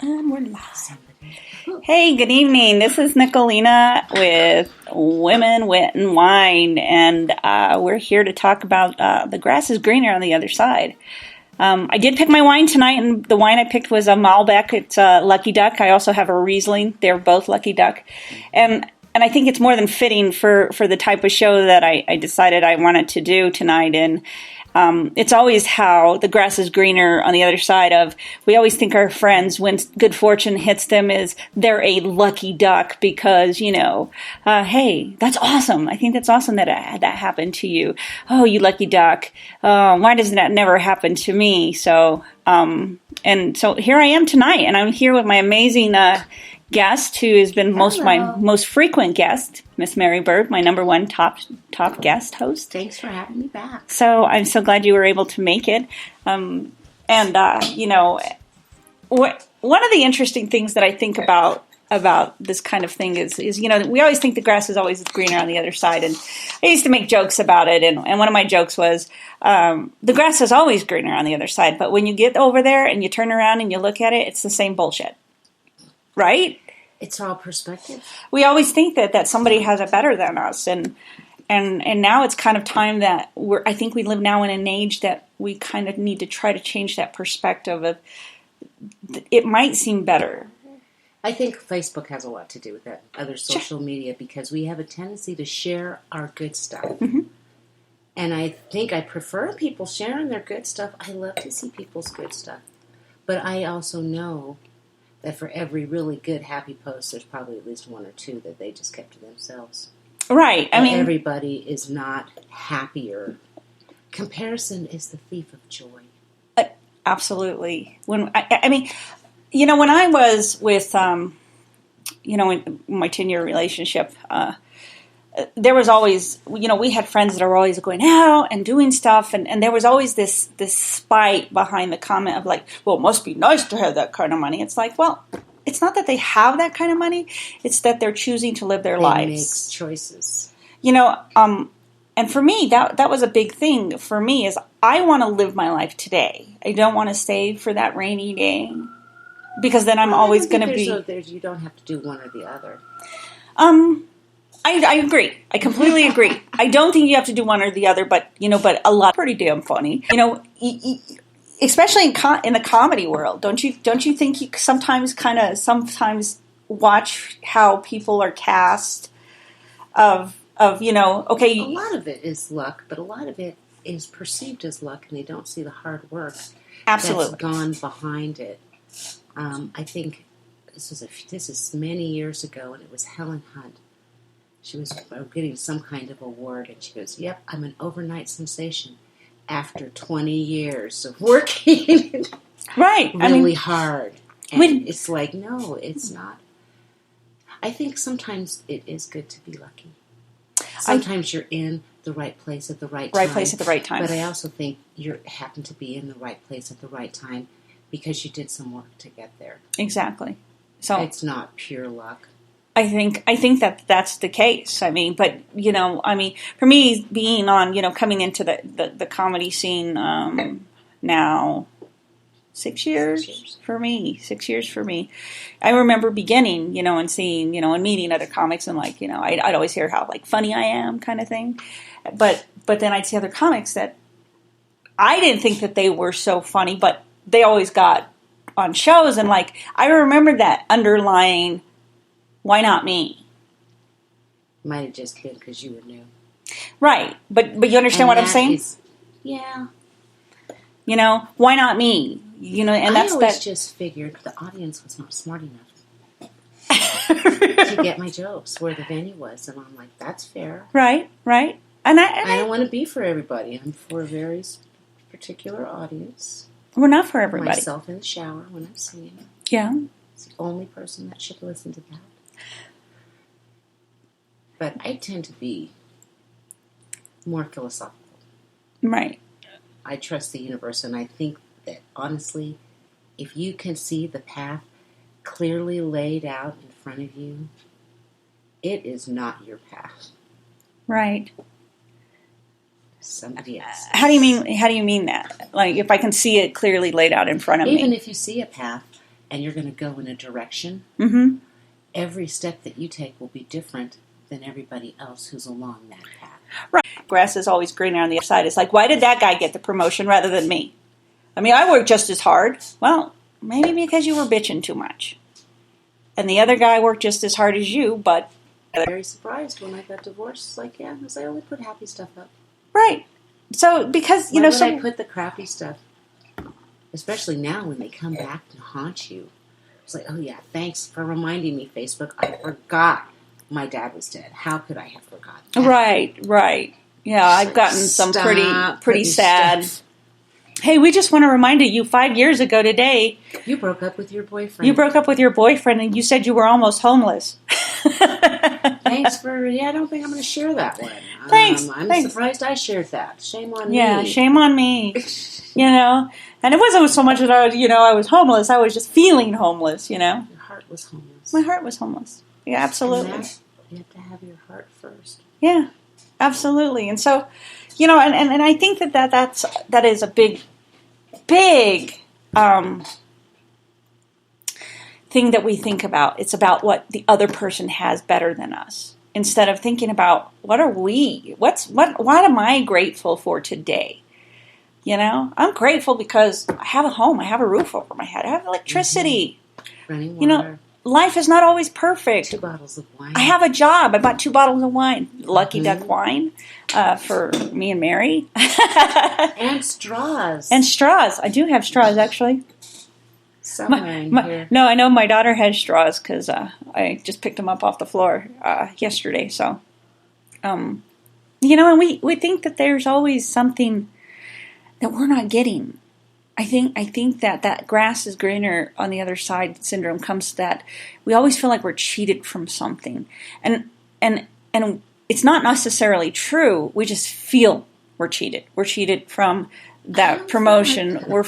And we're live. Hey, good evening. This is Nicolina with Women, Wit, and Wine, and we're here to talk about the grass is greener on the other side. I did pick my wine tonight, and the wine I picked was a Malbec. It's a Lucky Duck. I also have a Riesling. They're both Lucky Duck, and I think it's more than fitting for the type of show that I decided I wanted to do tonight. And it's always how the grass is greener on the other side of, we always think our friends, when good fortune hits them, is they're a lucky duck because, hey, that's awesome. I think that's awesome that that happened to you. Oh, you lucky duck. Why doesn't that never happen to me? So here I am tonight, and I'm here with my amazing guest, who has been my most frequent guest, Miss Mary Bird, my number one top guest host. Thanks for having me back. So I'm so glad you were able to make it. One of the interesting things that I think about this kind of thing is we always think the grass is always greener on the other side, and I used to make jokes about it, and one of my jokes was the grass is always greener on the other side, but when you get over there and you turn around and you look at it, it's the same bullshit. Right? It's all perspective. We always think that somebody has it better than us, and now it's kind of time that I think we live now in an age that we kind of need to try to change that perspective of it might seem better. I think Facebook has a lot to do with that, other social media, because we have a tendency to share our good stuff. Mm-hmm. And I think I prefer people sharing their good stuff. I love to see people's good stuff. But I also know that for every really good, happy post, there's probably at least one or two that they just kept to themselves. Right. I mean, everybody is not happier. Comparison is the thief of joy. Absolutely. When when I was with, in my 10-year relationship, there was always, we had friends that are always going out and doing stuff, and there was always this spite behind the comment of like, well, it must be nice to have that kind of money. It's like, well, it's not that they have that kind of money, it's that they're choosing to live their lives. Make choices. And for me, that was a big thing for me, is I want to live my life today. I don't want to save for that rainy day, because then I'm always going to be... you don't have to do one or the other. I agree. I completely agree. I don't think you have to do one or the other, but a lot pretty damn funny. Especially in the comedy world, don't you think you sometimes watch how people are cast okay. A lot of it is luck, but a lot of it is perceived as luck, and they don't see the hard work absolutely that's gone behind it. I think this is many years ago, and it was Helen Hunt. She was getting some kind of award, and she goes, "Yep, I'm an overnight sensation after 20 years of working right, really hard." And it's like, no, it's not. I think sometimes it is good to be lucky. Sometimes you're in the right place at the right time. Right place at the right time. But I also think you happen to be in the right place at the right time because you did some work to get there. Exactly. So it's not pure luck. I think that's the case. For me, being on, coming into the comedy scene now, 6 years for me. 6 years for me. I remember beginning, and seeing, and meeting other comics, and I'd always hear how funny I am, kind of thing. But then I'd see other comics that I didn't think that they were so funny, but they always got on shows, and I remember that underlying, why not me? Might have just been because you were new. Right. But you understand what I'm saying? Yeah. Why not me? And I always just figured the audience was not smart enough to get my jokes where the venue was. And I'm like, that's fair. Right. And I don't want to be for everybody. I'm for a very particular audience. We're not for everybody. Myself in the shower when I'm singing. Yeah. It's the only person that should listen to that. But I tend to be more philosophical. Right. I trust the universe, and I think that, honestly, if you can see the path clearly laid out in front of you, it is not your path. Right. Somebody else. How do you mean that? If I can see it clearly laid out in front of me? Even if you see a path, and you're going to go in a direction, every step that you take will be different than everybody else who's along that path. Right. Grass is always greener on the other side. It's like, why did that guy get the promotion rather than me? I mean, I worked just as hard. Well, maybe because you were bitching too much. And the other guy worked just as hard as you, but... I was very surprised when I got divorced. It's like, yeah, because I only put happy stuff up. Right. So, because, Why would I put the crappy stuff? Especially now when they come back and haunt you. It's like, oh yeah, thanks for reminding me, Facebook. I forgot my dad was dead. How could I have forgotten that? Right. Yeah, I've gotten some pretty sad... Hey, we just want to remind you, 5 years ago today... You broke up with your boyfriend. You broke up with your boyfriend, and you said you were almost homeless. Thanks for... Yeah, I don't think I'm going to share that one. Thanks. I'm surprised I shared that. Shame on me. Yeah, shame on me. And it wasn't so much that I was homeless. I was just feeling homeless, Your heart was homeless. My heart was homeless. Yeah, absolutely. You have to have your heart first. Yeah, absolutely. And so, and I think that is a big thing that we think about. It's about what the other person has better than us, instead of thinking about what am I grateful for today? I'm grateful because I have a home, I have a roof over my head, I have electricity. Running water. Life is not always perfect. 2 bottles of wine. I have a job. I bought 2 bottles of wine. Lucky Duck wine for me and Mary. And straws. I do have straws, actually. Somewhere in here. No, I know my daughter has straws because I just picked them up off the floor yesterday. So, and we think that there's always something that we're not getting. I think that grass is greener on the other side syndrome comes to that we always feel like we're cheated from something, and it's not necessarily true. We just feel we're cheated. We're cheated from that promotion. We're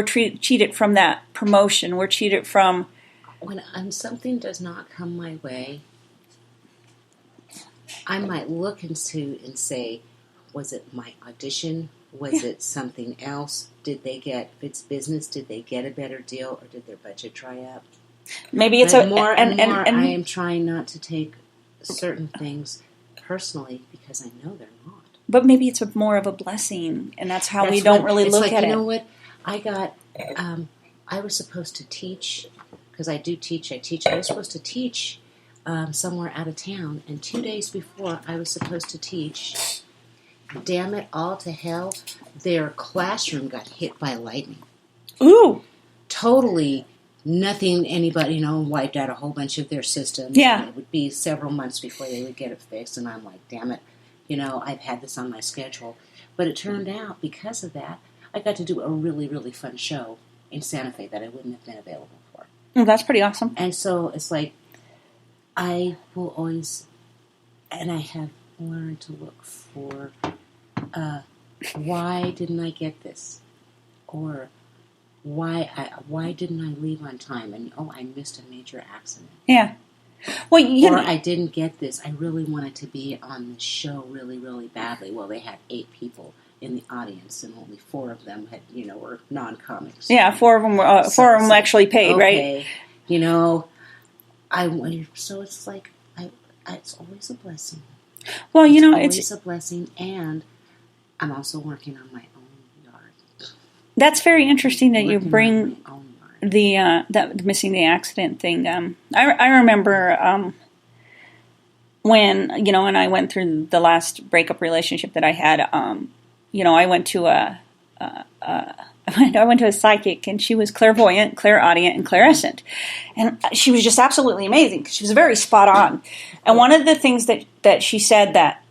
cheated from that promotion. We're cheated from when something does not come my way. I might look into and say, was it my audition? Was it something else? Did they get, if it's business, did they get a better deal or did their budget dry up? Maybe it's more and more. I am trying not to take certain things personally because I know they're not. But maybe it's more of a blessing, and that's how we don't really look at it. You know what? I was supposed to teach, because I do teach. I was supposed to teach somewhere out of town, and 2 days before I was supposed to teach, damn it all to hell, their classroom got hit by lightning. Ooh. Totally nothing, anybody, wiped out a whole bunch of their systems. Yeah. And it would be several months before they would get it fixed, and I'm like, damn it, I've had this on my schedule. But it turned out, because of that, I got to do a really, really fun show in Santa Fe that I wouldn't have been available for. Oh, that's pretty awesome. And so it's like, I will always, and I have learned to look for, why didn't I get this? Or why didn't I leave on time? And I missed a major accident. Yeah. Well, I didn't get this. I really wanted to be on the show really, really badly. Well, they had 8 people in the audience, and only 4 of them had, were non-comics. Yeah, 4 of them were, 4 of them actually paid, okay, right? I wanted. So it's like it's always a blessing. Well, it's always a blessing, and I'm also working on my own yard. That's very interesting that you bring the missing the accident thing. I remember when I went through the last breakup relationship that I had. I went to a psychic, and she was clairvoyant, clairaudient, and clairsentient, and she was just absolutely amazing because she was very spot on. And one of the things that she said that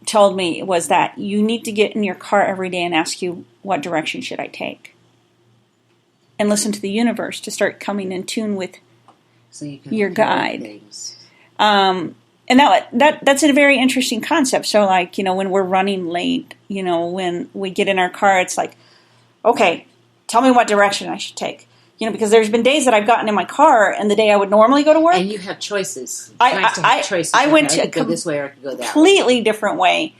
told me was that you need to get in your car every day and ask you, what direction should I take? And listen to the universe to start coming in tune with your guide. And that's a very interesting concept. So, like, when we're running late, when we get in our car, it's like, okay, tell me what direction I should take. Because there's been days that I've gotten in my car, and the day I would normally go to work, and you have choices. I went to I could go this way or I could go that way. Completely different way.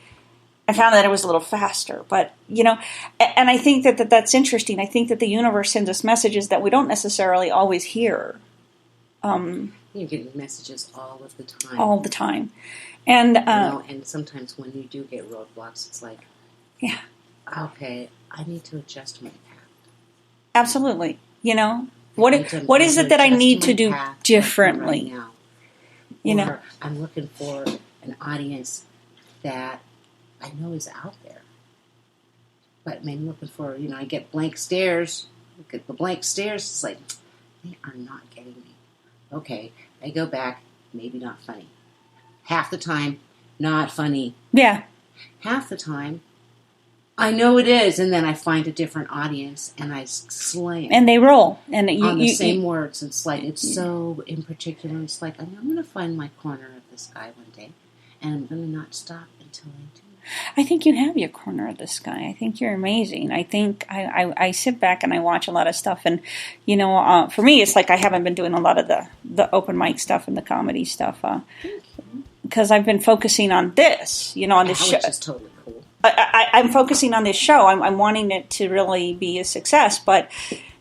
I found that it was a little faster. But, and I think that that's interesting. I think that the universe sends us messages that we don't necessarily always hear. You get messages all of the time. All the time. And and sometimes when you do get roadblocks, it's like, yeah, okay, I need to adjust my path. Absolutely. What is it that I need to do differently? Right now. I'm looking for an audience that I know is out there. But maybe looking for, I get blank stares. Look at the blank stares. It's like, they are not getting me. Okay, I go back, maybe not funny. Half the time, not funny. Yeah. Half the time, I know it is, and then I find a different audience, and I slay them. And they roll. And on the same words. It's like, it's so in particular, it's like, I'm going to find my corner of the sky one day, and I'm going to not stop until I do. I think you have your corner of the sky. I think you're amazing. I think I sit back and I watch a lot of stuff, and for me, it's like I haven't been doing a lot of the open mic stuff and the comedy stuff because I've been focusing on this, on this show. Which is totally cool. I'm focusing on this show. I'm wanting it to really be a success, but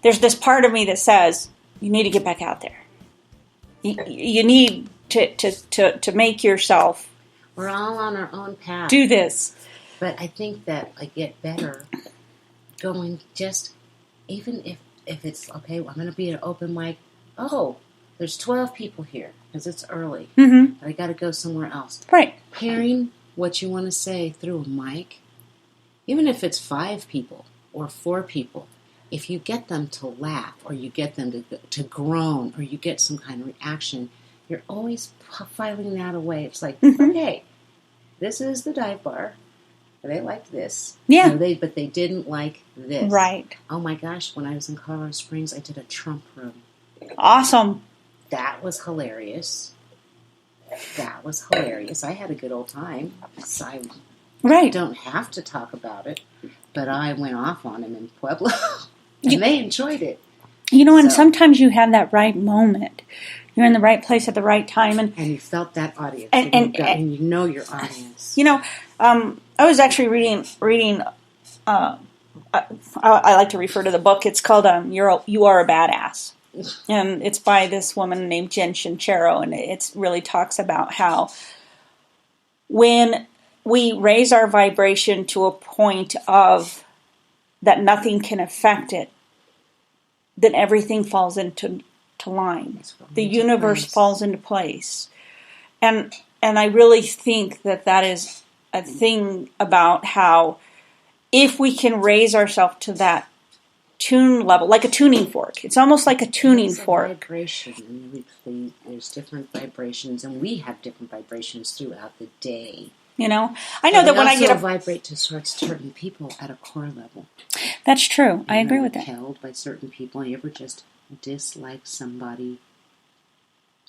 there's this part of me that says you need to get back out there. You need to make yourself. We're all on our own path. Do this. But I think that I get better going just, even if it's, okay, well, I'm going to be at an open mic. Oh, there's 12 people here because it's early. Mm-hmm. But I got to go somewhere else. Right. Hearing what you want to say through a mic, even if it's 5 people or 4 people, if you get them to laugh or you get them to groan or you get some kind of reaction, you're always filing that away. It's like, okay, this is the dive bar. They liked this. Yeah. But they didn't like this. Right. Oh my gosh, when I was in Colorado Springs, I did a Trump room. Awesome. That was hilarious. I had a good old time. So I don't have to talk about it. But I went off on him in Pueblo. And they enjoyed it. And sometimes you have that right moment. You're in the right place at the right time, and you felt that audience, and you know your audience. I was actually reading. I like to refer to the book. It's called "You Are a Badass," and it's by this woman named Jen Sincero, and it really talks about how when we raise our vibration to a point of that nothing can affect it, then everything falls into line. The universe falls into place. And I really think that is a thing about how if we can raise ourselves to that tune level, like a tuning fork. It's almost like a tuning fork. Vibration. There's different vibrations, and we have different vibrations throughout the day. I know that when I get vibrate to certain people at a core level. That's true. I agree with that. Held by certain people. You ever just dislike somebody?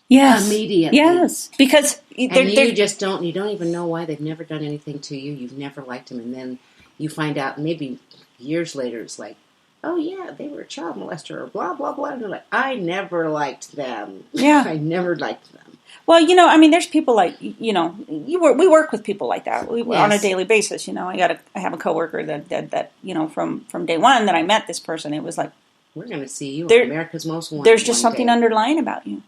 Yes. Immediately. Yes. Because you don't even know why. They've never done anything to you. You've never liked them, and then you find out maybe years later it's like, oh yeah, they were a child molester or blah blah blah. And they're like, I never liked them. Yeah. I never liked them. Well, there's people like, we work with people like that. On a daily basis. I have a coworker that from day one that I met this person, it was like, we're going to see you on America's Most Wanted. There's just something underlying about you.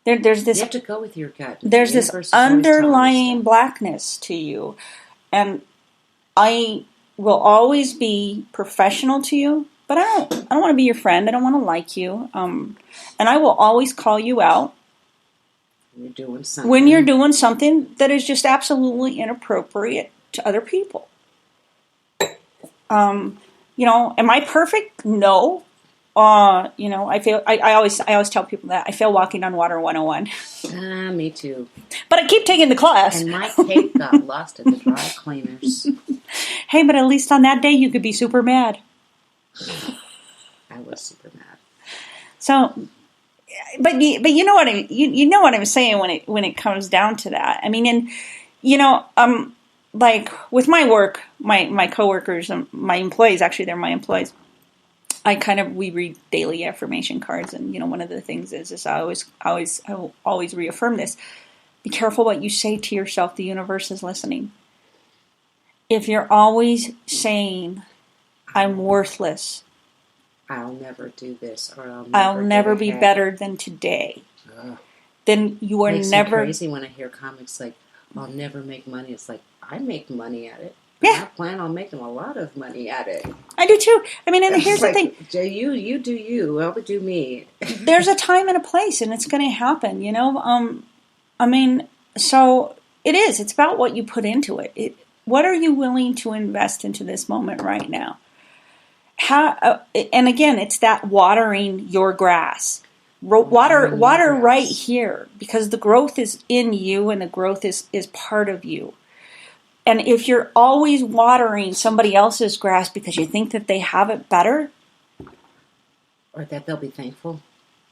There's this. You have to go with your gut. There's this underlying blackness to you, and I will always be professional to you. But I don't want to be your friend. I don't want to like you. And I will always call you out when you're doing something that is just absolutely inappropriate to other people. Am I perfect? No. I always tell people that I fail walking on water 101. Me too. But I keep taking the class. And my cape got lost at the dry cleaners. Hey, but at least on that day you could be super mad. I was super mad. So, but you know what you know what I'm saying when it comes down to that. I mean, and like with my work, my coworkers and my employees, actually they're my employees. We read daily affirmation cards, and one of the things is I will always reaffirm this: be careful what you say to yourself. The universe is listening. if you're always saying, I'm worthless, I'll never do this, or I'll never be ahead. better than today, then you are Makes never... me crazy when I hear comics like, I'll never make money. It's like, I make money at it. Yeah. I plan on making a lot of money at it. I do too. I mean, and here's like, the thing. You do you. I'll do me. There's a time and a place, and it's going to happen, you know? I mean, so it is. It's about what you put into it. What are you willing to invest into this moment right now? And again, it's that watering your grass. Water right here, because the growth is in you and the growth is part of you. And if you're always watering somebody else's grass because you think that they have it better, or that they'll be thankful.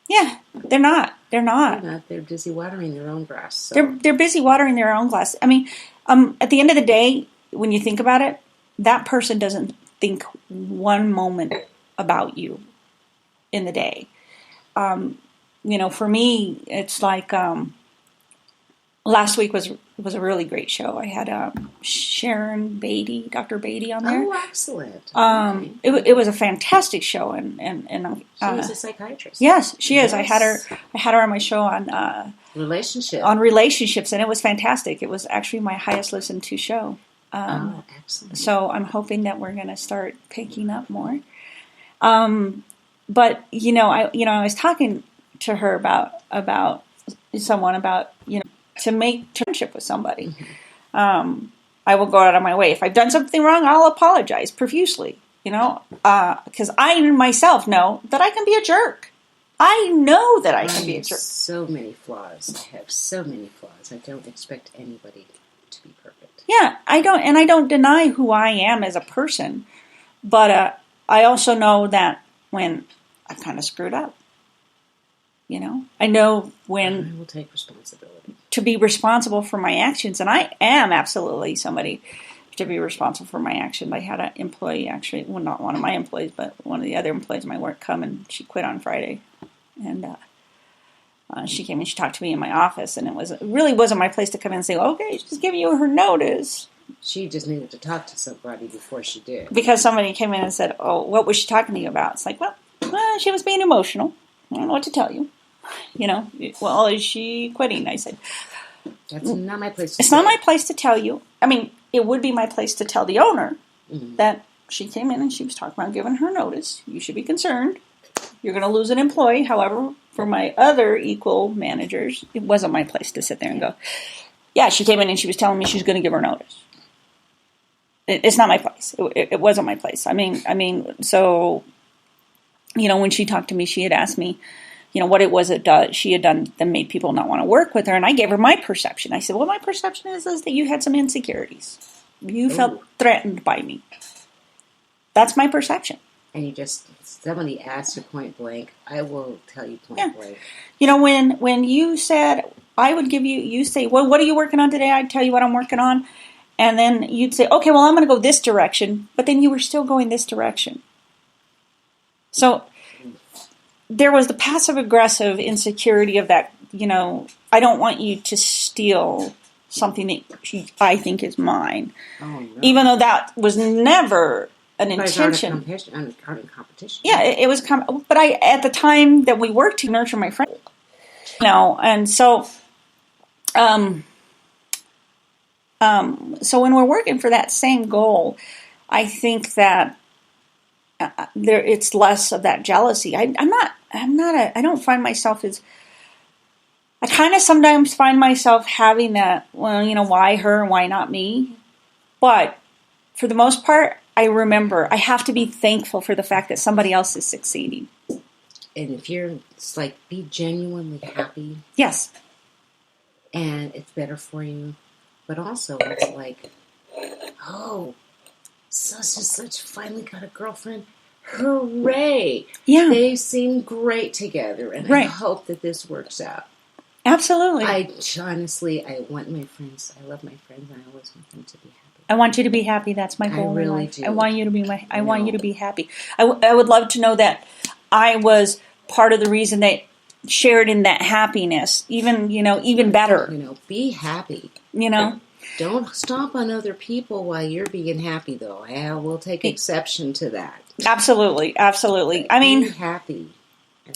Yeah, they're not. They're busy watering their own grass. So. They're busy watering their own grass. I mean, at the end of the day, when you think about it, that person doesn't think one moment about you in the day. You know, for me, it's like last week was a really great show. I had Sharon Beatty, Dr. Beatty on there. Oh, excellent. It was a fantastic show, and she's a psychiatrist. Yes, she is. I had her on my show on relationships, and it was fantastic. It was actually my highest listened to show. Excellent. So I'm hoping that we're going to start picking up more. But I was talking to her about someone about to make friendship with somebody. Mm-hmm. I will go out of my way. If I've done something wrong, I'll apologize profusely. Because I myself know that I can be a jerk. I know that I can be a jerk. So many flaws. I have so many flaws. I don't expect anybody to be perfect. Yeah, I don't deny who I am as a person, but I also know that when I've kind of screwed up. I know when I will take responsibility to be responsible for my actions, and I am absolutely somebody to be responsible for my actions. I had an employee, actually, well, not one of my employees, but one of the other employees of my work come, and she quit on Friday, and she came and she talked to me in my office, and it really wasn't my place to come in and say, okay, she's giving you her notice. She just needed to talk to somebody before she did. Because somebody came in and said, oh, what was she talking to you about? It's like, well, she was being emotional. I don't know what to tell you. Well, is she quitting? I said, that's not my place. It's not my place to tell you. I mean, it would be my place to tell the owner that she came in and she was talking about giving her notice. You should be concerned. You're going to lose an employee. However, for my other equal managers, it wasn't my place to sit there and go, yeah, she came in and she was telling me she's going to give her notice. It's not my place. It wasn't my place. I mean, so, when she talked to me, she had asked me, what it was that she had done that made people not want to work with her. And I gave her my perception. I said, well, my perception is that you had some insecurities. You felt threatened by me. That's my perception. And somebody asked you point blank, I will tell you point blank. When you said, I would give you say, well, what are you working on today? I'd tell you what I'm working on. And then you'd say, okay, well, I'm going to go this direction. But then you were still going this direction. So there was the passive-aggressive insecurity of that, I don't want you to steal something that I think is mine. Oh, no. Even though that was never an intention. Competition. Yeah, it was. But at the time that we worked to nurture my friend, and so, so when we're working for that same goal, I think that it's less of that jealousy. I don't find myself as. I kind of sometimes find myself having that. Well, why her and why not me? But for the most part, I remember I have to be thankful for the fact that somebody else is succeeding. And if it's like, be genuinely happy. Yes. And it's better for you. But also, it's like, oh, such and such finally got a girlfriend. Hooray! Yeah. They seem great together. And I hope that this works out. Absolutely. I want my friends. I love my friends. And I always want them to be happy. I want you to be happy. That's my goal. I really do. I want you to be I want you to be happy. I would love to know that I was part of the reason that shared in that happiness. Even better. Be happy. Don't stomp on other people while you're being happy, though. I will take exception to that. Absolutely. Absolutely. I Be mean, happy.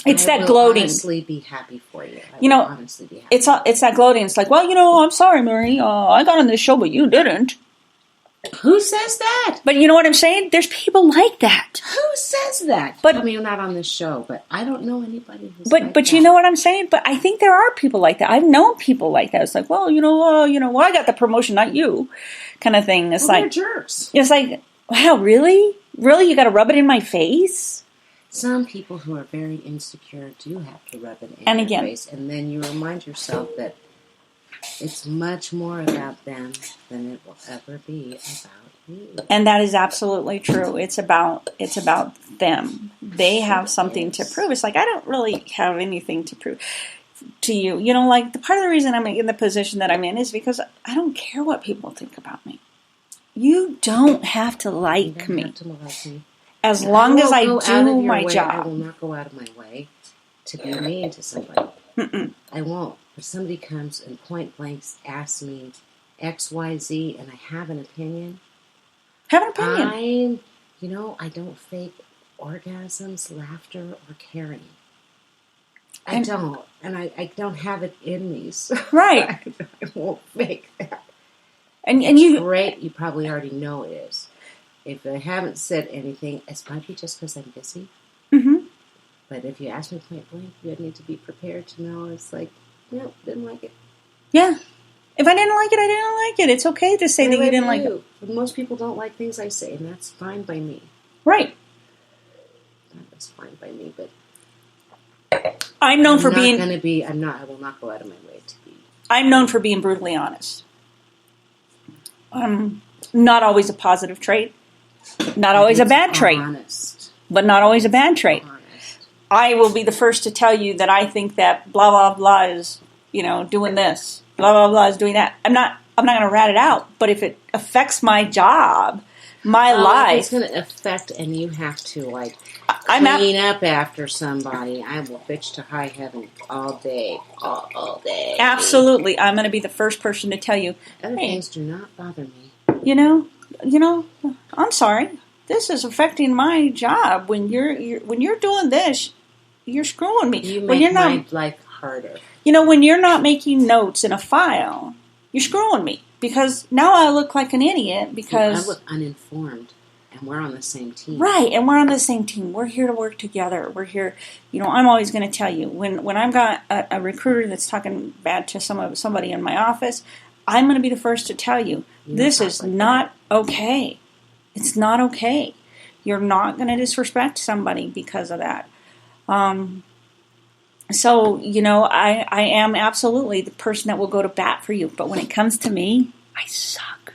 it's I that will gloating. honestly be happy for you. Honestly be happy. It's that gloating. It's like, well, I'm sorry, Marie. I got on this show, but you didn't. Who says that? But you know what I'm saying? There's people like that. Who says that? But I mean, not on this show, but I don't know anybody who's but like but that. you know what I'm saying? But I think there are people like that. I've known people like that. It's like, well, I got the promotion, not you, kind of thing. It's they're like jerks. It's like, wow, really? You got to rub it in my face? Some people who are very insecure do have to rub it in their face, and then you remind yourself that it's much more about them than it will ever be about you. And that is absolutely true. It's about them. They have something to prove. It's like, I don't really have anything to prove to you. Like, the part of the reason I'm in the position that I'm in is because I don't care what people think about me. You don't have to like me. As long as I do my job. I will not go out of my way to be mean to somebody. I won't. If somebody comes and point blank asks me X, Y, Z, and I have an opinion. I don't fake orgasms, laughter, or caring. I don't. And I don't have it in me. So right. I won't fake that. And it's great. You probably already know it is. If I haven't said anything, it might be just because I'm busy. Mm-hmm. But if you ask me point blank, you need to be prepared to know it's like, no, didn't like it. Yeah. If I didn't like it, I didn't like it. It's okay to say that you didn't like it. But most people don't like things I say, and that's fine by me. Right. That's fine by me, but I'm known for being... I will not go out of my way to be... I'm known for being brutally honest. Not always a positive trait. Not always a bad trait. Honest. But not always a bad trait. Honest. I will be the first to tell you that I think that blah, blah, blah is, doing this. Blah, blah, blah is doing that. I'm not going to rat it out. But if it affects my job, my life... If it's going to affect and you have to, clean up after somebody, I will bitch to high heaven all day. All day. Absolutely. I'm going to be the first person to tell you, other things do not bother me. I'm sorry. This is affecting my job. When you're doing this, you're screwing me. You make my life harder. When you're not making notes in a file, you're screwing me. Because now I look like an idiot because... I look uninformed. And we're on the same team. Right, and we're on the same team. We're here to work together. We're here... I'm always going to tell you, when I've got a recruiter that's talking bad to somebody in my office, I'm going to be the first to tell you, this is not okay. It's not okay. You're not going to disrespect somebody because of that. So, I am absolutely the person that will go to bat for you. But when it comes to me, I suck.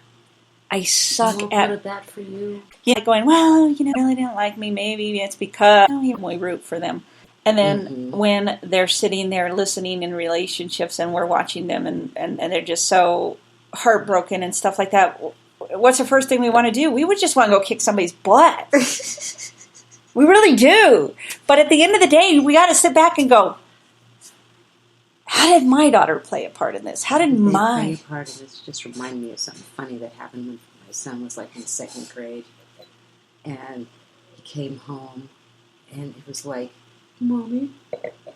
I suck at... go to bat for you? Yeah, going, well, really didn't like me. Maybe it's because I don't even root for them. And then when they're sitting there listening in relationships and we're watching them and they're just so heartbroken and stuff like that, what's the first thing we want to do? We would just want to go kick somebody's butt. We really do. But at the end of the day, we got to sit back and go, how did my daughter play a part in this? How did play a part in this? Just remind me of something funny that happened when my son was in 2nd grade. And he came home and it was like, Mommy,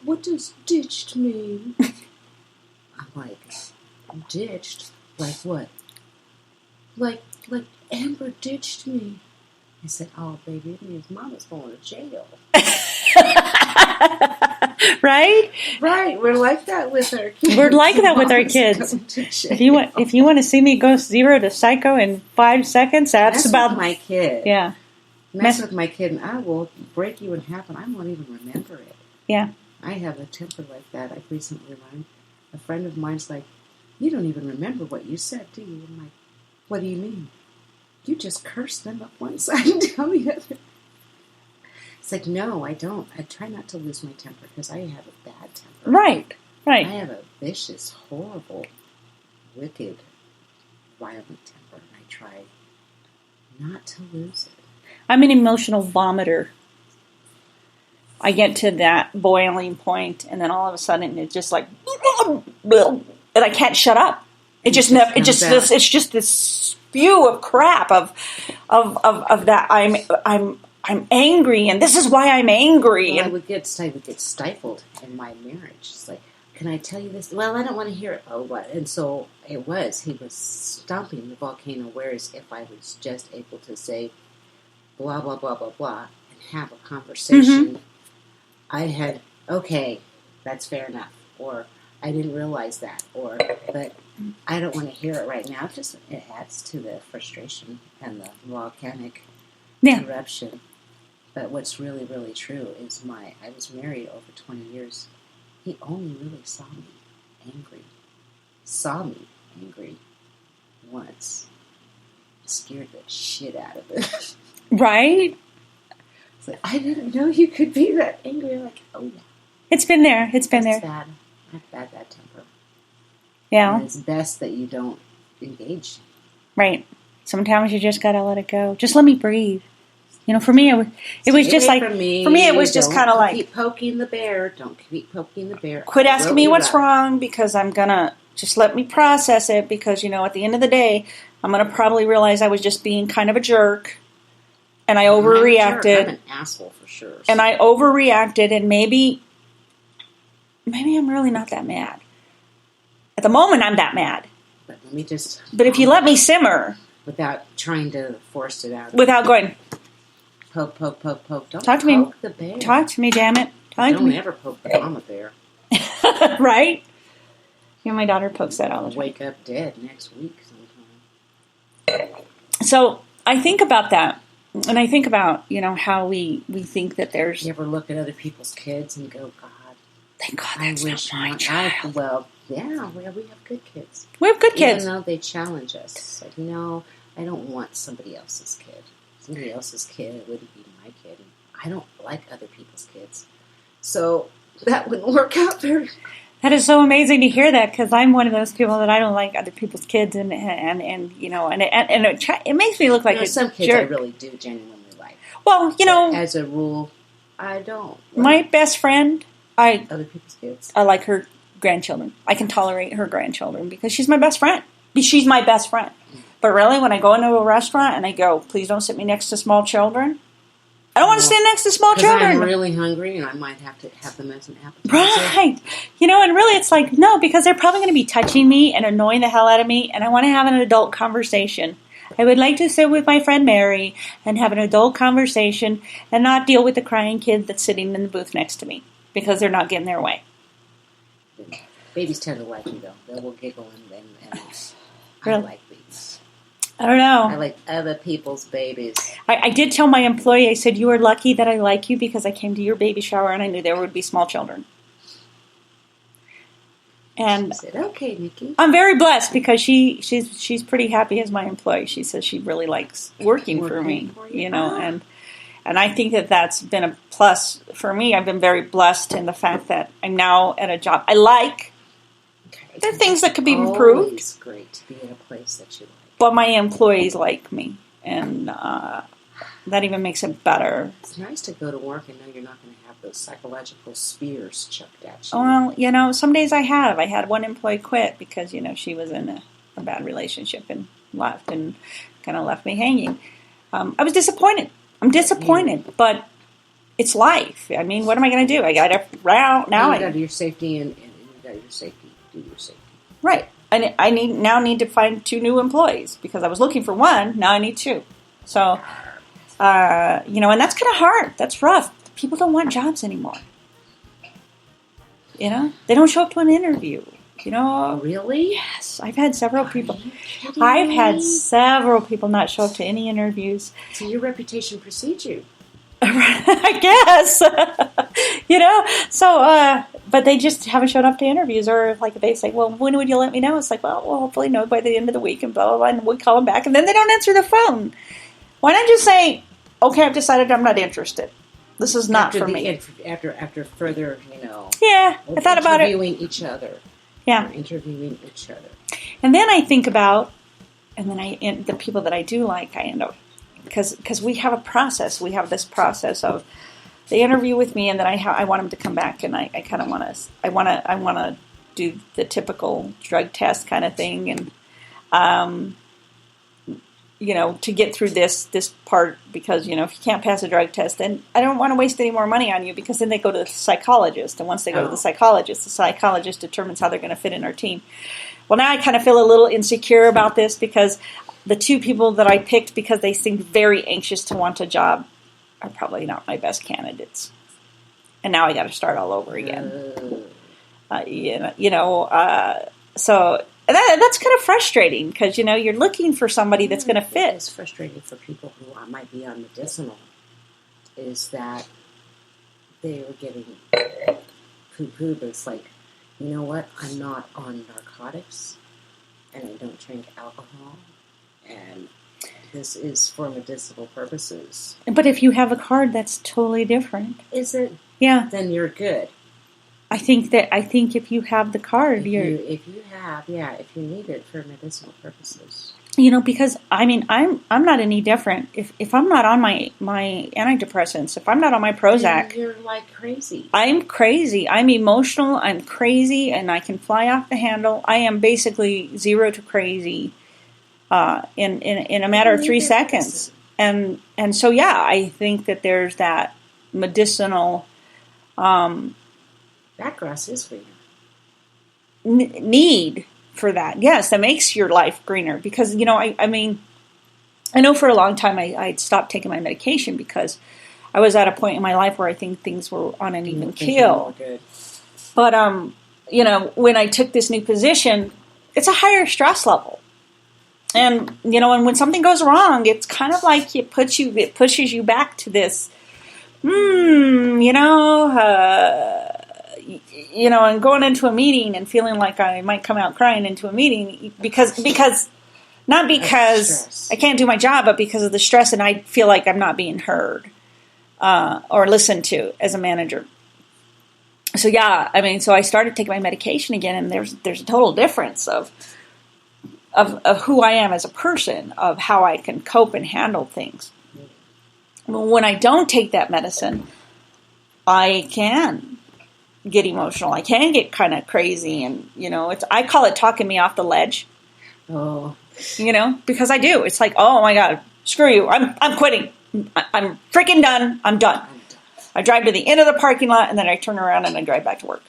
what does ditched mean? I'm like, ditched? Like what? Like Amber ditched me. I said, oh, baby, it means Mama's going to jail. Right? Right. We're like that with our kids. We're like that with our kids. If you want to see me go 0 to psycho in 5 seconds, that's about my kid. Yeah. Mess with my kid, and I will break you in half, and I won't even remember it. Yeah. I have a temper like that. I've recently learned. A friend of mine's like, you don't even remember what you said, do you? I'm like, what do you mean? You just cursed them up one side and down the other. It's like, no, I don't. I try not to lose my temper because I have a bad temper. Right. I have a vicious, horrible, wicked, violent temper, and I try not to lose it. I'm an emotional vomiter. I get to that boiling point, and then all of a sudden it's just like, and I can't shut up. It just never. It just this. It's just this spew of crap of that. I'm angry, and this is why I'm angry. Well, and I would get stifled in my marriage. It's like, can I tell you this? Well, I don't want to hear it. Oh, what? And so he was stomping the volcano. Whereas if I was just able to say, blah blah blah blah blah, and have a conversation, I had okay, that's fair enough, or I didn't realize that, but I don't want to hear it right now. It adds to the frustration and the volcanic eruption. But what's really, really true is I was married over 20 years. He only really saw me angry once. It scared the shit out of it. Right? It's like, I didn't know you could be that angry. I'm like, oh yeah. It's been there. It's been there. Bad. I have bad temper. Yeah. And it's best that you don't engage. Right. Sometimes you just gotta let it go. Just let me breathe. For me, it was just like, for me, it was just kind of like, keep poking the bear. Don't keep poking the bear. Quit asking me what's wrong, because I'm gonna just let me process it, because, at the end of the day, I'm gonna probably realize I was just being kind of a jerk, and I overreacted. I'm an asshole for sure. So. And I overreacted, and maybe I'm really not that mad. At the moment, I'm that mad. But let me just... But if you let me simmer... Without trying to force it out. Without going... Poke. Don't talk to me. Poke the bear. Talk to me, damn it. Don't ever poke the mama bear. Right? My daughter pokes that all the time. Wake up dead next week sometime. So I think about that. And I think about, how we think that there's... You ever look at other people's kids and go, God, thank God that's not my child. Well, yeah, we have good kids. We have good kids. Even though they challenge us. It's like, I don't want somebody else's kid. Somebody else's kid wouldn't be my kid. I don't like other people's kids. So that wouldn't work out very well. That is so amazing to hear that, because I'm one of those people that I don't like other people's kids, and it makes me look like a some kids jerk. I really do genuinely like. Well, But as a rule, I don't. My best friend, other people's kids. I like her grandchildren. I can tolerate her grandchildren because she's my best friend. She's my best friend. But really, when I go into a restaurant and I go, please don't sit me next to small children, I don't want to stand next to small children. I'm really hungry and I might have to have them as an appetizer. Right. And really it's like, no, because they're probably going to be touching me and annoying the hell out of me, and I want to have an adult conversation. I would like to sit with my friend Mary and have an adult conversation and not deal with the crying kid that's sitting in the booth next to me because they're not getting their way. Babies tend to like you, though. They will giggle and Really? I like babies. I don't know. I like other people's babies. I did tell my employee, I said, you are lucky that I like you because I came to your baby shower and I knew there would be small children. And she said, okay, Nikki. I'm very blessed because she's pretty happy as my employee. She says she really likes working for me, and I think that's been a plus for me. I've been very blessed in the fact that I'm now at a job I like. Okay. There are things that could be improved. It's great to be in a place that you like. But my employees like me, and that even makes it better. It's nice to go to work and know you're not going to have those psychological spears chucked at you. Well, some days I have. I had one employee quit because, she was in a bad relationship and left and kind of left me hanging. I was disappointed. I'm disappointed, but it's life. I mean, what am I going to do? I got to round now. You got your safety and you got your safety. Do your safety. Right. I need to find 2 new employees because I was looking for 1. Now I need 2. So, and that's kind of hard. That's rough. People don't want jobs anymore. They don't show up to an interview. Really? Yes. I've had several people. I've had several people not show up to any interviews. So your reputation precedes you. I guess. So, but they just haven't shown up to interviews, or like they say, well, when would you let me know? It's like, well, we'll hopefully know by the end of the week, and blah, blah, blah, and we call them back, and then they don't answer the phone. Why not just say, okay, I've decided I'm not interested. This is not for me. After further, Yeah, I thought about it. Interviewing each other. Yeah. Interviewing each other. And then I think about, the people that I do like, I end up, because we have a process. We have this process of, they interview with me, and then I want them to come back, and I kind of want to do the typical drug test kind of thing, and To get through this part, because, if you can't pass a drug test, then I don't want to waste any more money on you, because then they go to the psychologist. And once they go to the psychologist determines how they're going to fit in our team. Well, now I kind of feel a little insecure about this, because the two people that I picked, because they seemed very anxious to want a job, are probably not my best candidates. And now I got to start all over again. So that's kind of frustrating, because, you're looking for somebody that's going to fit. It's frustrating for people who might be on medicinal, is that they were getting poo-poo, but it's like, you know what, I'm not on narcotics, and I don't drink alcohol, and this is for medicinal purposes. But if you have a card, that's totally different. Is it? Yeah. Then you're good. I think if you have the card, if you need it for medicinal purposes. Because I'm not any different. If I'm not on my antidepressants, if I'm not on my Prozac, you're like crazy. I'm crazy. I'm emotional. I'm crazy, and I can fly off the handle. I am basically 0 to crazy in a matter of 3 seconds. And so I think that there's that medicinal. That grass is greener. Need for that. Yes, that makes your life greener. Because, I know for a long time I'd stopped taking my medication, because I was at a point in my life where I think things were on an even keel. But, when I took this new position, it's a higher stress level. And, and when something goes wrong, it's kind of like it pushes you back to this, and going into a meeting and feeling like I might come out crying into a meeting because not because I can't do my job, but because of the stress, and I feel like I'm not being heard or listened to as a manager. So so I started taking my medication again, and there's a total difference of who I am as a person, of how I can cope and handle things. When I don't take that medicine, I can get emotional. I can get kind of crazy, and I call it talking me off the ledge. Oh, because I do. It's like, oh my God, screw you! I'm quitting. I'm freaking done. I'm done. I drive to the end of the parking lot, and then I turn around and I drive back to work.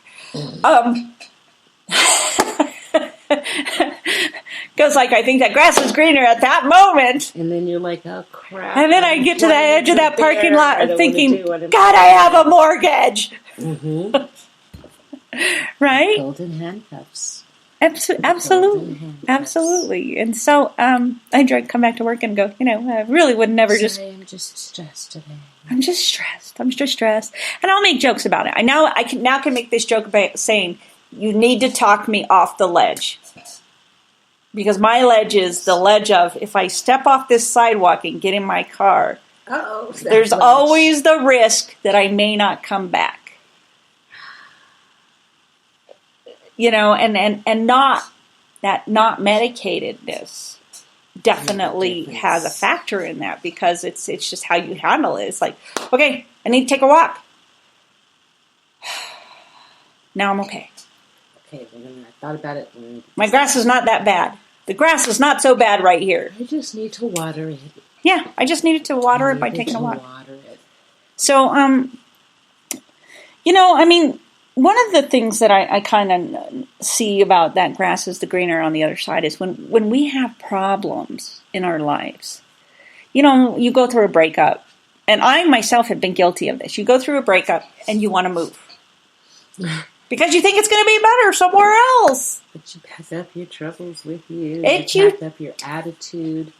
Because I think that grass is greener at that moment. And then you're like, oh crap. And then I get to the edge of that parking lot and thinking, God, I have a mortgage. Mm-hmm. Right? Golden handcuffs. Absolutely. Absolutely. And so I come back to work and go, I really would never I'm just stressed today. I'm just stressed. And I'll make jokes about it. I can make this joke about saying, you need to talk me off the ledge. Because my ledge is the ledge of, if I step off this sidewalk and get in my car, there's always the risk that I may not come back. And not medicatedness definitely has a factor in that, because it's just how you handle it. It's like, okay, I need to take a walk. Now I'm okay. Okay, I thought about it. My grass is not that bad. The grass is not so bad right here. I just need to water it. Yeah, I just needed to water it by taking a walk. So, one of the things that I kind of see about that grass is the greener on the other side is when we have problems in our lives. You go through a breakup, and I myself have been guilty of this. You go through a breakup and you want to move. Because you think it's going to be better somewhere else. But you pack up your troubles with you. You pack up your attitude,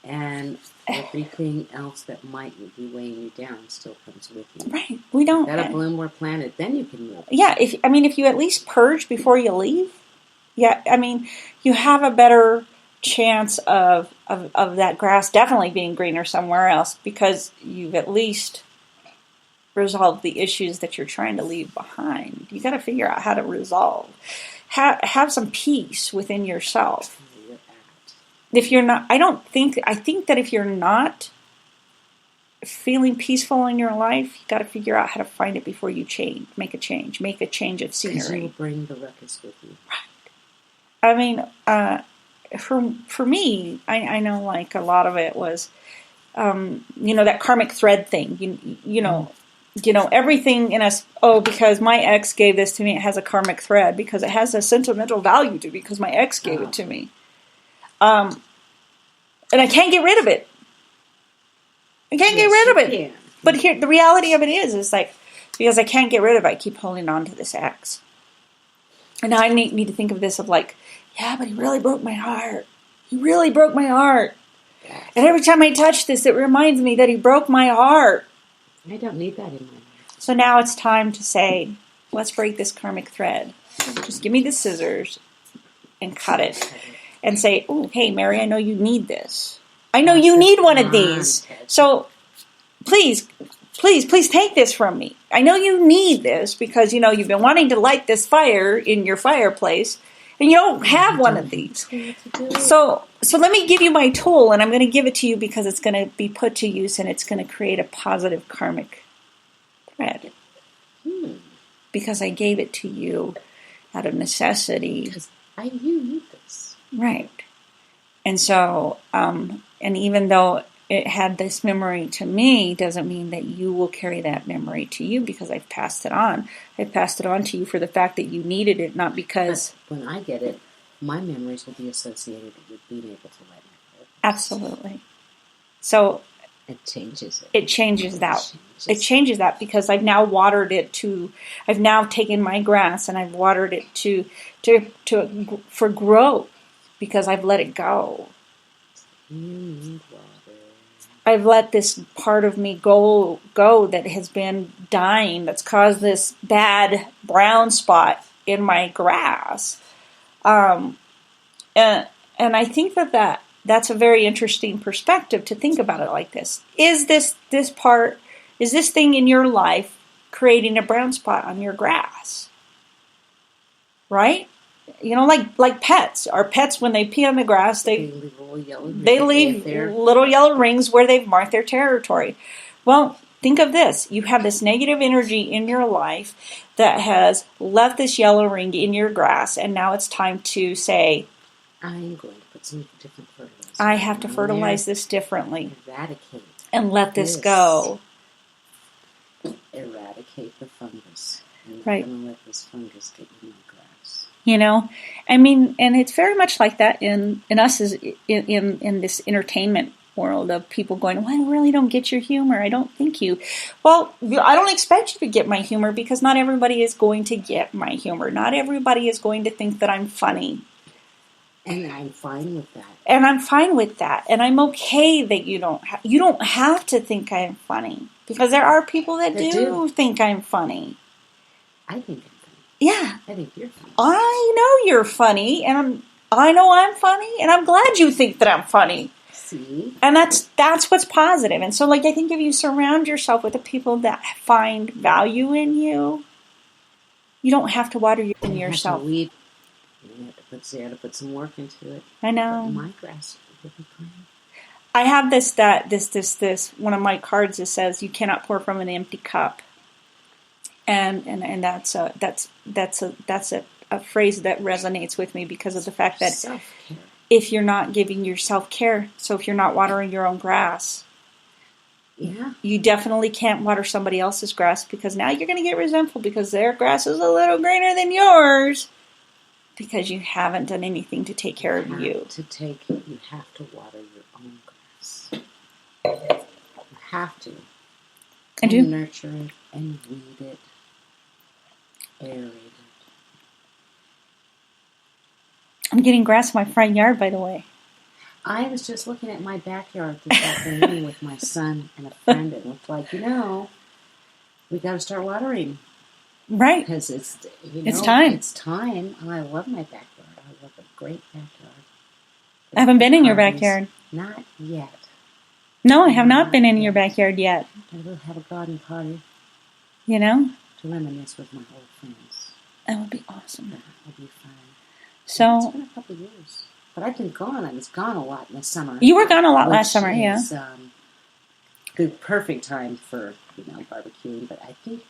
and everything else that might be weighing you down still comes with you. Right. We don't. You gotta bloom where planted, then you can move. Yeah. If you at least purge before you leave, you have a better chance of that grass definitely being greener somewhere else, because you've at least resolve the issues that you're trying to leave behind. You got to figure out how to resolve. Have some peace within yourself. If you're not, I think that if you're not feeling peaceful in your life, you got to figure out how to find it before you make a change of scenery. Because you will bring the ruckus with you. Right. for me, I know like a lot of it was, that karmic thread thing. Everything in us. Oh, because my ex gave this to me, it has a karmic thread because it has a sentimental value to me because my ex gave it to me. And I can't get rid of it. I can't get rid of it. Can. But here, the reality of it is like, because I can't get rid of it, I keep holding on to this ex. And now I need to think of this of like, yeah, but he really broke my heart. He really broke my heart. And every time I touch this, it reminds me that he broke my heart. I don't need that in my life. So now it's time to say, let's break this karmic thread. Just give me the scissors and cut it. And say, oh, hey, Mary, I know you need this. I know you need one of these. So please take this from me. I know you need this because, you've been wanting to light this fire in your fireplace and you don't have one of these. So let me give you my tool, and I'm going to give it to you because it's going to be put to use and it's going to create a positive karmic thread. Because I gave it to you out of necessity. Because you need this. Right. And so, and even though it had this memory to me, doesn't mean that you will carry that memory to you because I've passed it on. I've passed it on to you for the fact that you needed it, not because... But when I get it, my memories will be associated with being able to let it go. Absolutely. So... It changes it. It changes that. It changes that because I've now watered it to... I've now taken my grass and I've watered it for growth because I've let it go. You need water. I've let this part of me go that has been dying, that's caused this bad brown spot in my grass. And I think that's a very interesting perspective to think about it like this. Is this thing in your life creating a brown spot on your grass? Right? Like pets. Our pets, when they pee on the grass, they leave little yellow rings where they've marked their territory. Well, think of this. You have this negative energy in your life that has left this yellow ring in your grass, and now it's time to say, I'm going to put some different fertilizer. I have to fertilize this differently. Eradicate. And let this go. Eradicate the fungus. I'm right. going to let this fungus get in my grass. And it's very much like that in us as in this entertainment world of people going, well, I really don't get your humor. I don't think you. Well, I don't expect you to get my humor because not everybody is going to get my humor. Not everybody is going to think that I'm funny. And I'm fine with that. And I'm fine with that. And I'm okay that you don't have to think I'm funny because there are people that do think I'm funny. I think I'm funny. Yeah. I think you're funny. I know you're funny, and I know I'm funny, and I'm glad you think that I'm funny. See? And that's what's positive. And so, I think if you surround yourself with the people that find value in you, you don't have to water in yourself. You have to put some work into it. I know. But my grass will be green. I have this one of my cards that says you cannot pour from an empty cup. And that's a phrase that resonates with me because of the fact that self-care. If you're not giving yourself care, so if you're not watering your own grass, you definitely can't water somebody else's grass because now you're going to get resentful because their grass is a little greener than yours because you haven't done anything to take care of you. You have to water your own grass. You have to. And nurture it and weed it. Aerated. I'm getting grass in my front yard, by the way. I was just looking at my backyard this afternoon with my son and a friend, and it's like, we got to start watering. Right. Because it's time. It's time, and I love my backyard. I love a great backyard. I haven't been in your backyard. Not yet. No, I have not been in your backyard yet. I will have a garden party. To reminisce with my old friends. That would be awesome. That would be fun. So it's been a couple of years, but I've been gone. I was gone a lot in the summer. You were gone a lot last summer, yeah. The perfect time for barbecuing. But I think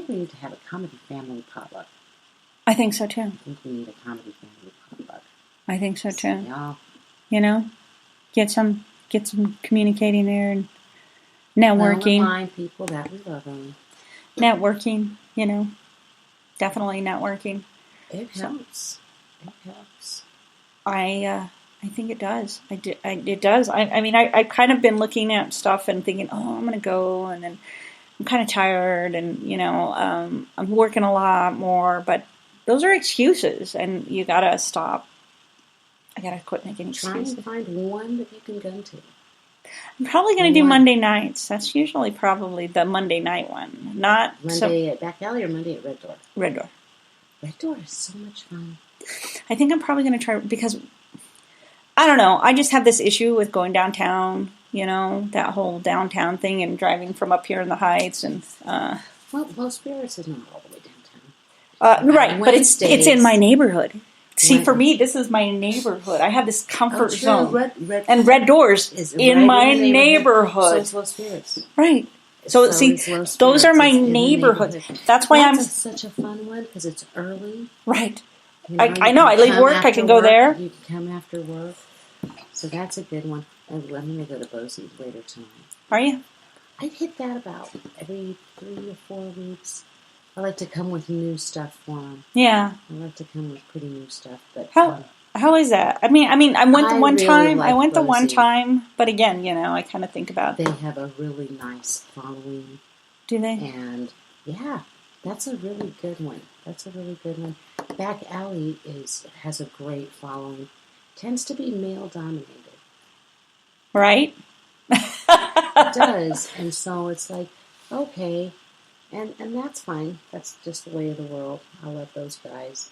we need to have a comedy family potluck. I think so too. I think we need a comedy family potluck. I think so too. Yeah. You know, get some communicating there and Well, networking. remind people that we love them. Networking, definitely networking. It helps. It helps. I think it does. It does. I mean, I've kind of been looking at stuff and thinking, oh, I'm going to go, and then I'm kind of tired, and I'm working a lot more. But those are excuses, and you gotta stop. I gotta quit making excuses. Try and find one that you can go to. I'm probably going to do Monday nights. That's usually probably the Monday night one. Not Monday at Back Alley or Monday at Red Door? Red Door. Red Door is so much fun. I think I'm probably going to try, because I don't know. I just have this issue with going downtown, that whole downtown thing, and driving from up here in the Heights. And Well, Spirits is not all the way downtown. Right, but it's in my neighborhood. See, for me, this is my neighborhood. I have this comfort zone. Red Doors is in my neighborhood. So it's Low Spirits. Right. So see, those are my neighborhood. That's why That's such a fun one, because it's early. Right. I know. I leave work. I can go there. You can come after work. So that's a good one. I'm going to go to Boise later tonight. Are you? I hit that about every 3 or 4 weeks. I like to come with new stuff for them. Yeah. I like to come with pretty new stuff. But how is that? I mean, I went the one time. Like I went the Boise. one time, but again, I kind of think about. They have a really nice following. Do they? And yeah, that's a really good one. Back Alley has a great following. Tends to be male dominated. Right. It does, and so it's like, okay. And that's fine. That's just the way of the world. I love those guys.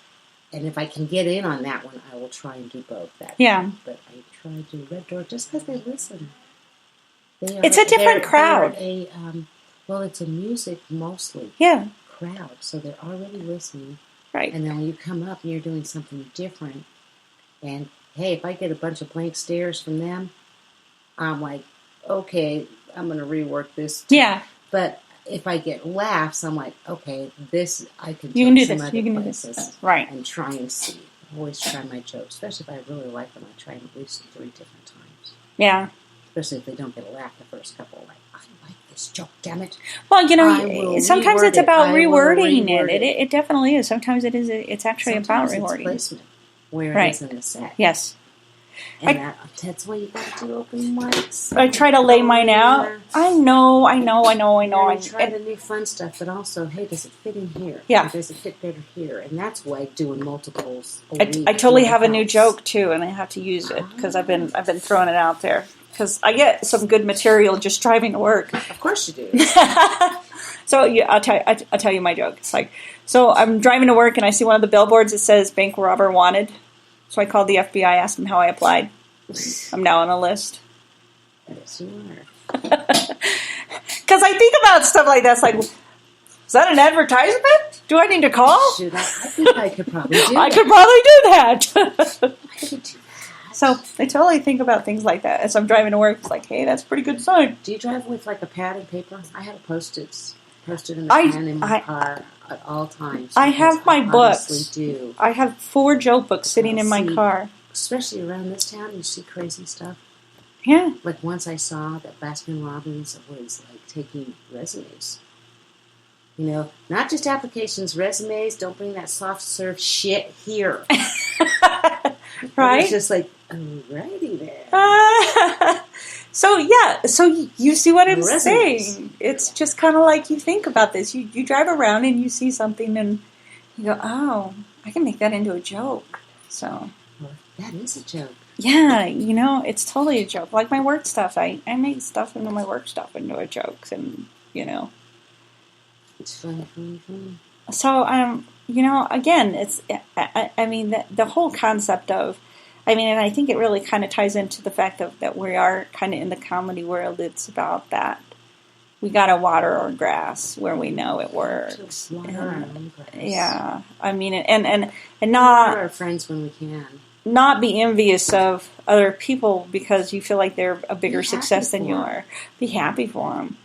And if I can get in on that one, I will try and do both. Yeah. But I try to do Red Door just because they listen. It's a different crowd. It's a music mostly. Yeah. Crowd. So they're already listening. Right. And then when you come up and you're doing something different, and hey, if I get a bunch of blank stares from them, I'm like, okay, I'm going to rework this. Yeah. But if I get laughs, I'm like, okay, this I can you can do some this. other You can places do this. Right. and try and see. I always try my jokes, especially if I really like them. I try them at least 3 different times. Yeah. Especially if they don't get a laugh the first couple. Like, I like this joke, damn it. Well, sometimes it's about rewording it. It definitely is. Sometimes it is. It's actually about rewording. Placement, where it is in the set. Yes. And that's why you got to do open mics. I try to lay mine out. I know. And try the new fun stuff, but also, hey, does it fit in here? Yeah. Or does it fit better here? And that's why doing multiples. I totally have a new joke too, and I have to use it because I've been throwing it out there because I get some good material just driving to work. Of course you do. So I'll tell you my joke. It's like, so I'm driving to work and I see one of the billboards that says "Bank Robber Wanted." So I called the FBI, asked them how I applied. I'm now on a list. Yes, you are. Because I think about stuff like that. It's like, is that an advertisement? Do I need to call? Shoot, I think I could probably do that. I could probably do that. I could do that. So I totally think about things like that. As I'm driving to work, it's like, hey, that's a pretty good sign. Do you drive with like a pad and paper? I have posted in the pen in my car at all times. I have my books. Honestly do. I have 4 joke books sitting in my car. Especially around this town, you see crazy stuff. Yeah. Like once I saw that Baskin Robbins was like taking resumes. Not just applications, resumes. Don't bring that soft serve shit here. Right? It's just like, alrighty then. So you see what I'm saying. It's just kind of like you think about this. You drive around and you see something and you go, oh, I can make that into a joke. So that is a joke. Yeah, it's totally a joke. Like my work stuff, I make stuff into my work stuff into a joke, and it's fun. So again, it's I mean the whole concept of. And I think it really kind of ties into the fact that we are kind of in the comedy world. It's about that. We got to water our grass where we know it works. Water our own grass. Yeah. And not... Water our friends when we can. Not be envious of other people because you feel like they're a bigger success than you are. Be happy for them.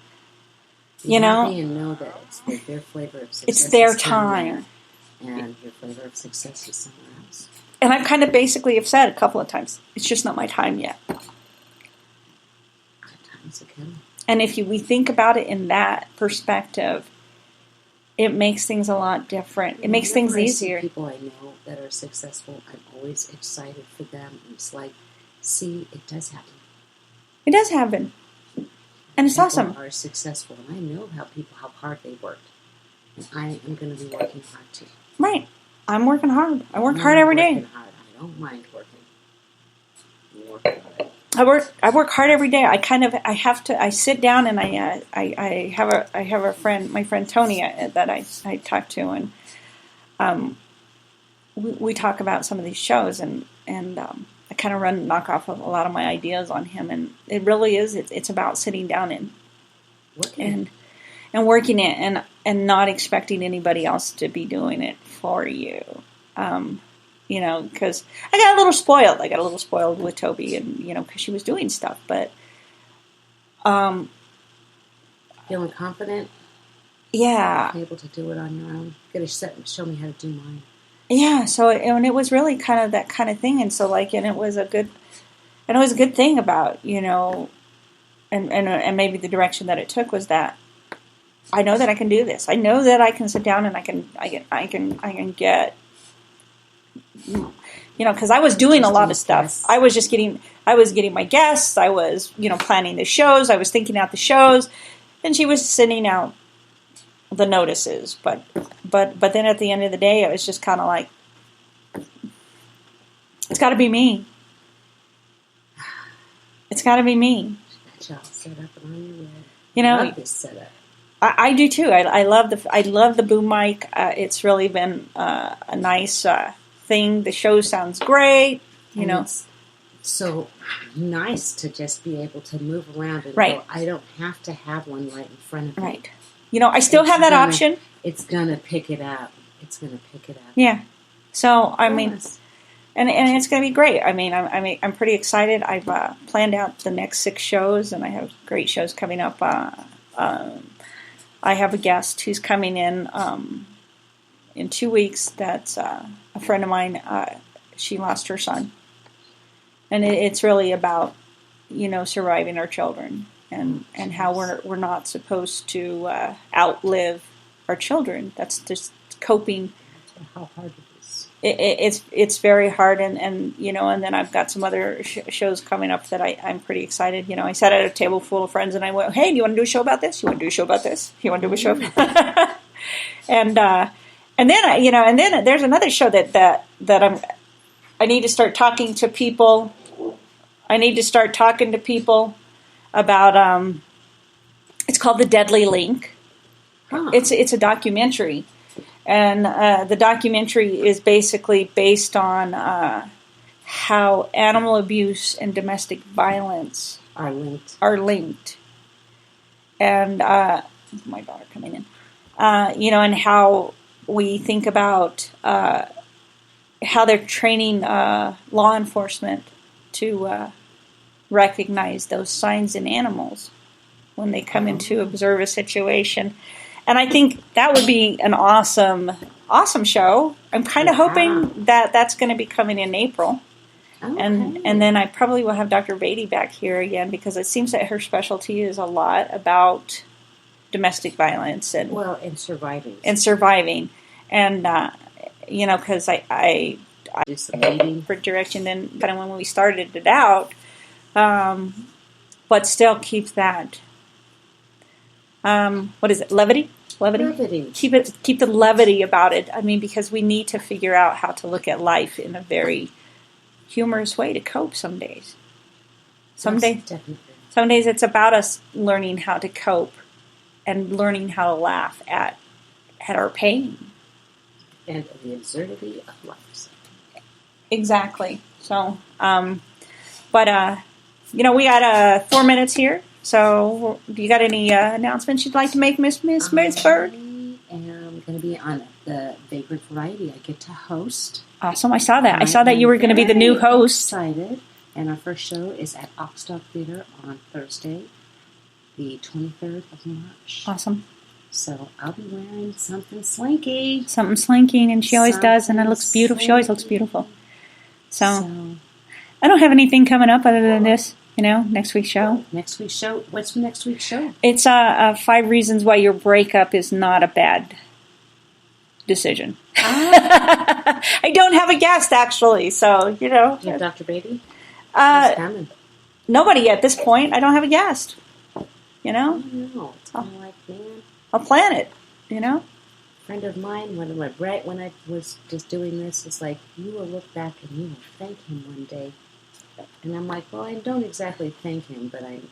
Be happy and know that it's their flavor of success. It's their time. And your flavor of success is somewhere else. And I kind of basically have said a couple of times, it's just not my time yet. And if we think about it in that perspective, it makes things a lot different. It makes things easier. People I know that are successful, I'm always excited for them. It's like, see, it does happen. It does happen. And it's awesome. People are successful, and I know how hard they worked. And I am going to be working hard too. Right. I'm working hard. I work hard every day. Hard. I don't mind working. I'm working hard. I work hard every day. I sit down and I have a friend, my friend Tony, that I talk to, and we talk about some of these shows, and I kind of knock off a lot of my ideas on him, and it really is. It's about sitting down and working it, and not expecting anybody else to be doing it for you. Because I got a little spoiled. I got a little spoiled with Toby, and because she was doing stuff, but feeling confident. Yeah, able to do it on your own. Got to show me how to do mine. Yeah, so and it was really kind of that kind of thing, and so it was a good thing about and maybe the direction that it took was that I know that I can do this. I know that I can sit down and I can get because I was doing a lot of stuff. Guests. I was getting my guests. I was planning the shows. I was thinking out the shows, and she was sending out the notices, but then at the end of the day, it was just kind of like, it's got to be me. It's got to be me. Got y'all set up and I love this setup. I do too. I love the boom mic. It's really been a nice thing. The show sounds great. It's so nice to just be able to move around and right. go, I don't have to have one right in front of me. Right. I still have that option. It's gonna pick it up. Yeah. So I mean, and it's gonna be great. I mean, I'm pretty excited. I've planned out the next 6 shows, and I have great shows coming up. I have a guest who's coming in 2 weeks. That's a friend of mine. She lost her son, and it's really about surviving our children. And how we're not supposed to outlive our children. That's just coping. How hard it is. It's very hard, and then I've got some other shows coming up that I'm pretty excited. I sat at a table full of friends, and I went, "Hey, do you want to do a show about this? You want to do a show about this? You want to do a show?" and then there's another show that I need to start talking to people. About it's called The Deadly Link. Huh. It's a documentary, and the documentary is basically based on how animal abuse and domestic violence are linked. And my daughter coming in, and how we think about how they're training law enforcement to recognize those signs in animals when they come in to observe a situation. And I think that would be an awesome show. I'm kind of hoping that that's going to be coming in April. Okay. And then I probably will have Dr. Beatty back here again, because it seems that her specialty is a lot about domestic violence and surviving. And because I for direction then kind of when we started it out. But still keep that. What is it? Levity. Keep the levity about it. I mean, because we need to figure out how to look at life in a very humorous way to cope. Some days. Some days it's about us learning how to cope and learning how to laugh at our pain and the absurdity of life. Exactly. So, but. We got 4 minutes here. So, do you got any announcements you'd like to make, Miss Bird? I am going to be on the Vagrant Variety. I get to host. Awesome. I saw that. I saw that you were going to be the new host. Excited. And our first show is at Oxdale Theater on Thursday, the 23rd of March. Awesome. So, I'll be wearing something slinky. And she always does, and it looks beautiful. She always looks beautiful. So I don't have anything coming up other than this. Next week's show. Next week's show. What's next week's show? It's 5 reasons why your breakup is not a bad decision. I don't have a guest, actually, so, You have Dr. Beatty? Nobody at this point. I don't have a guest. I don't know. It's kind of like, man. I'll plan it, A friend of mine, right when I was just doing this, is like, you will look back and you will thank him one day. And I'm like, well, I don't exactly thank him, but I'm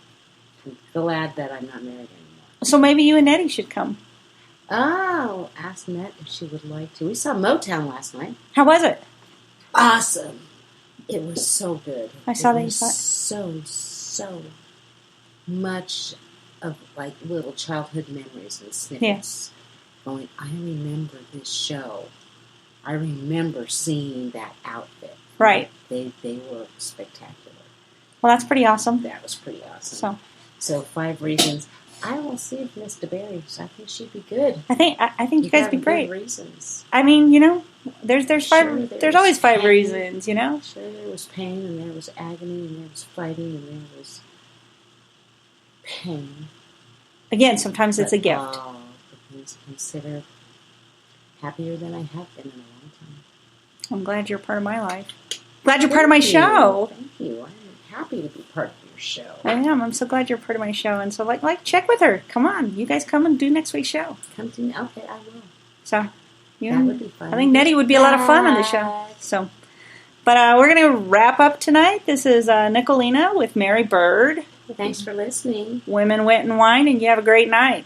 glad that I'm not married anymore. So maybe you and Nettie should come. Oh, ask Net if she would like to. We saw Motown last night. How was it? Awesome. It was so good. I saw that you saw it. So much of like little childhood memories and snippets. Going, I remember this show. I remember seeing that outfit. Right. They were spectacular. Well, that's pretty awesome. That was pretty awesome. So 5 reasons. I will see if Miss DeBerry. I think she'd be good. I think you guys would be great. Reasons. I mean, there's There's always 5 reasons. Sure, there was pain, and there was agony, and there was fighting, and there was pain. Again, sometimes it's a gift. All the things considered happier than I have been in a long time. I'm glad you're part of my life. Glad you're part of my show. Thank you. I'm happy to be part of your show. I am. I'm so glad you're part of my show. And so, like, check with her. Come on. You guys come and do next week's show. Come to me. Okay, I will. So, that would be fun. I think Nettie would be a lot of fun on the show. So, but we're going to wrap up tonight. This is Nicolina with Mary Bird. Thanks for listening. Women, Wit, and Wine, and you have a great night.